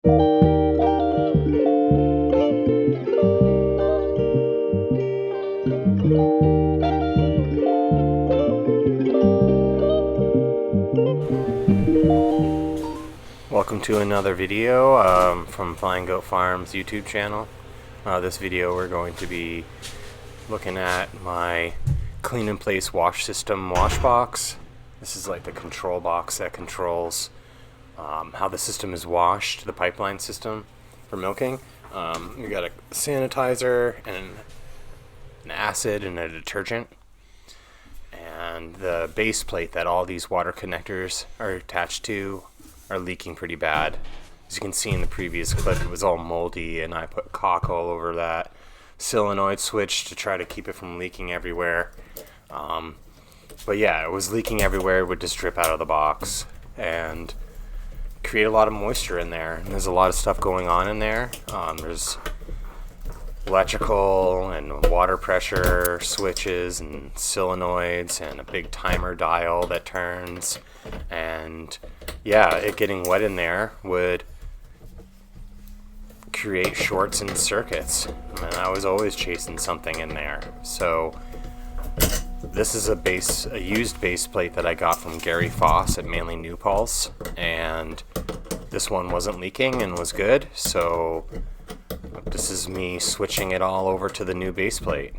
Welcome to another video from Flying Goat Farm's YouTube channel. This video we're going to be looking at my clean in place wash system wash box. This is like the control box that controls how the system is washed, the pipeline system for milking. We got a sanitizer and an acid and a detergent. And the base plate that all these water connectors are attached to are leaking pretty bad. As you can see in the previous clip, it was all moldy and I put caulk all over that solenoid switch to try to keep it from leaking everywhere. But yeah, it was leaking everywhere. It would just drip out of the box and create a lot of moisture in there. And there's a lot of stuff going on in there. There's electrical and water pressure switches and solenoids and a big timer dial that turns. And yeah, it getting wet in there would create shorts and circuits. And I was always chasing something in there. So this is a used base plate that I got from Gary Foss at Manly New Pulse, and this one wasn't leaking and was good. So this is me switching it all over to the new base plate.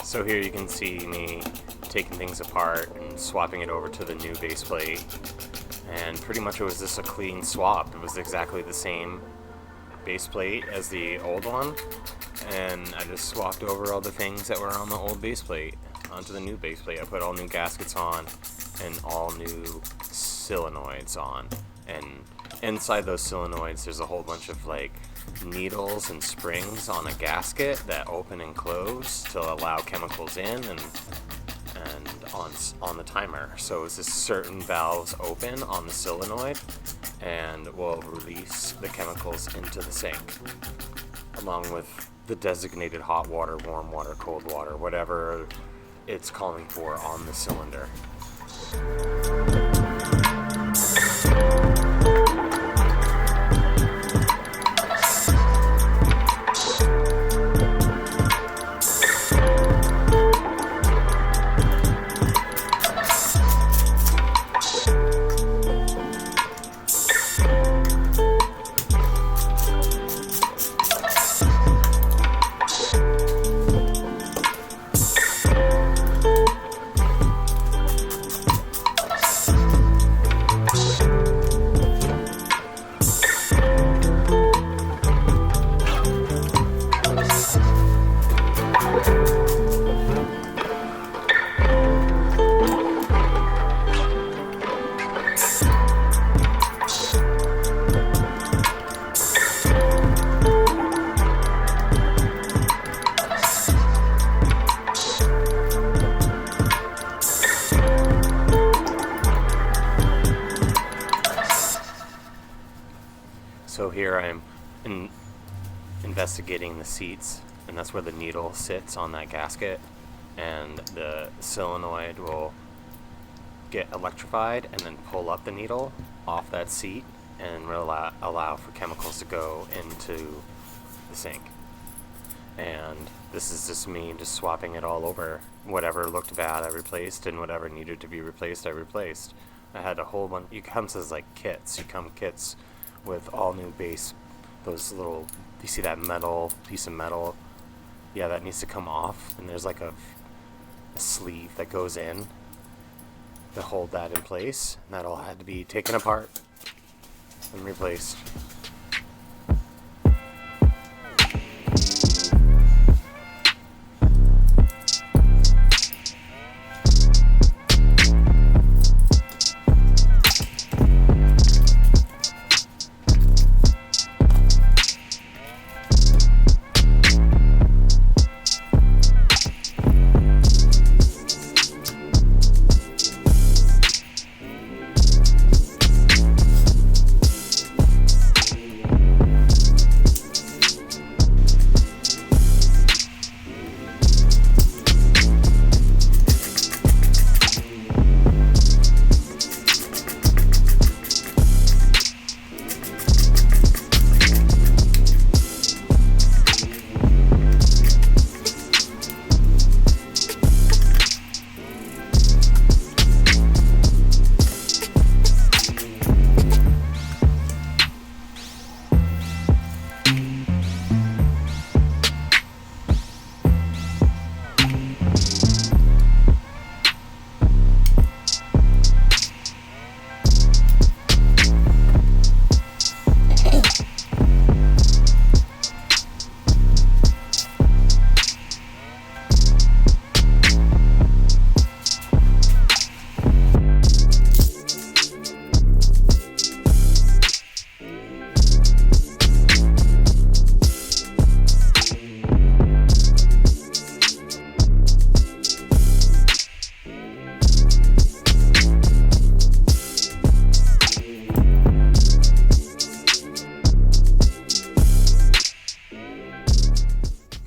So here you can see me taking things apart and swapping it over to the new base plate. And pretty much it was just a clean swap. It was exactly the same base plate as the old one. And I just swapped over all the things that were on the old base plate onto the new base plate. I put all new gaskets on and all new solenoids on. And inside those solenoids there's a whole bunch of like needles and springs on a gasket that open and close to allow chemicals in and on the timer. So it's just certain valves open on the solenoid and will release the chemicals into the sink, along with the designated hot water, warm water, cold water, whatever it's calling for on the cylinder. So here I am investigating the seats, and that's where the needle sits on that gasket, and the solenoid will get electrified and then pull up the needle off that seat and will allow for chemicals to go into the sink. And this is just me just swapping it all over. Whatever looked bad I replaced, and whatever needed to be replaced I replaced. I had a whole bunch. It comes as like kits. You come kits with all new base, those little, you see that metal piece of metal, yeah, that needs to come off, and there's like a sleeve that goes in to hold that in place, and that all had to be taken apart and replaced.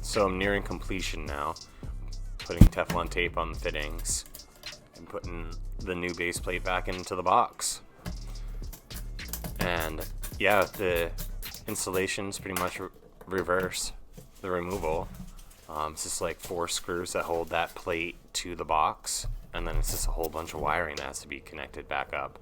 So I'm nearing completion now, putting Teflon tape on the fittings and putting the new base plate back into the box. And yeah, the installation's pretty much reverse the removal. It's just like 4 screws that hold that plate to the box, and then it's just a whole bunch of wiring that has to be connected back up.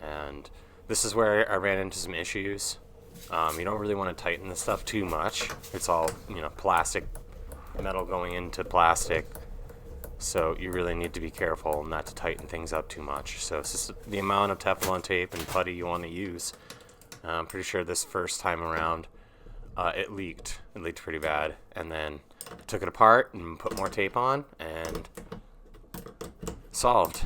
And this is where I ran into some issues. You don't really want to tighten this stuff too much. It's all, plastic metal going into plastic, so you really need to be careful not to tighten things up too much. So it's just the amount of Teflon tape and putty you want to use. I'm pretty sure this first time around it leaked pretty bad, and then took it apart and put more tape on, and solved.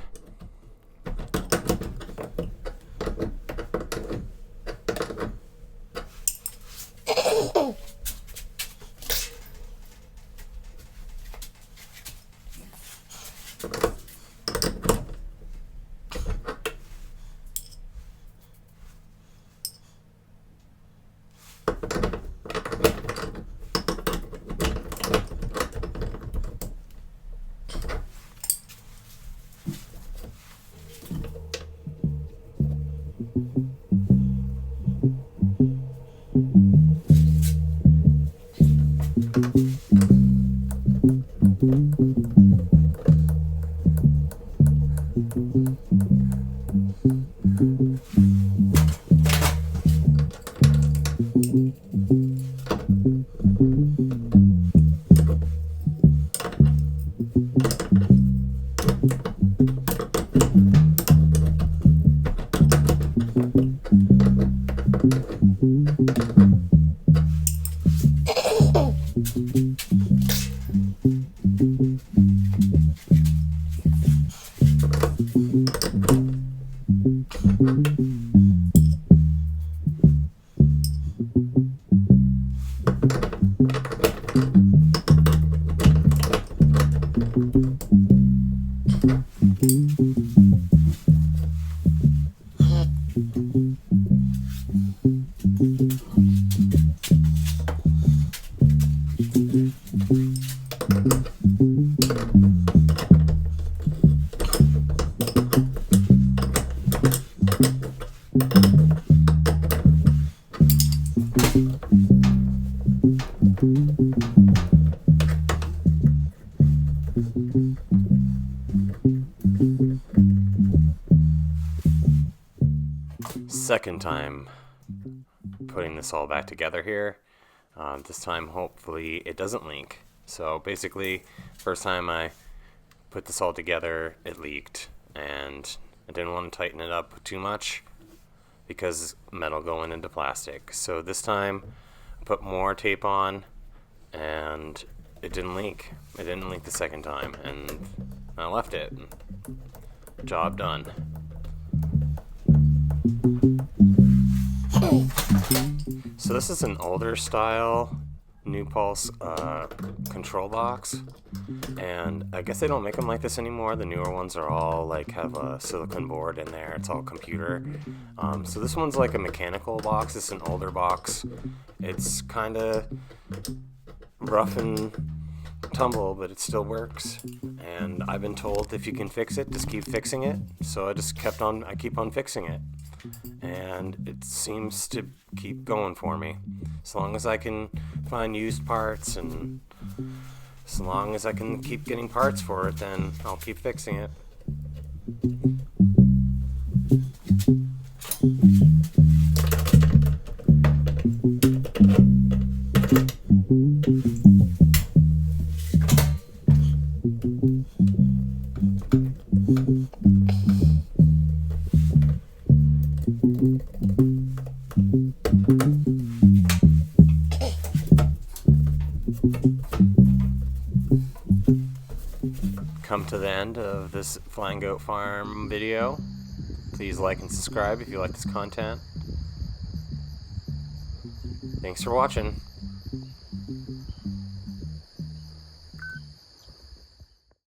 Second time putting this all back together here. This time hopefully it doesn't leak. So basically, first time I put this all together, it leaked, and I didn't want to tighten it up too much because metal going into plastic. So this time I put more tape on, and it didn't leak. It didn't leak the second time, and I left it. Job done. So this is an older style New Pulse control box, and I guess they don't make them like this anymore. The newer ones are all like have a silicone board in there. It's all computer. So this one's like a mechanical box. It's an older box. It's kind of rough and tumble, but it still works. And I've been told if you can fix it, just keep fixing it. So I keep on fixing it, and it seems to keep going for me. As long as I can find used parts, and as long as I can keep getting parts for it, then I'll keep fixing it. Come to the end of this Flying Goat Farm video. Please like and subscribe if you like this content. Thanks for watching.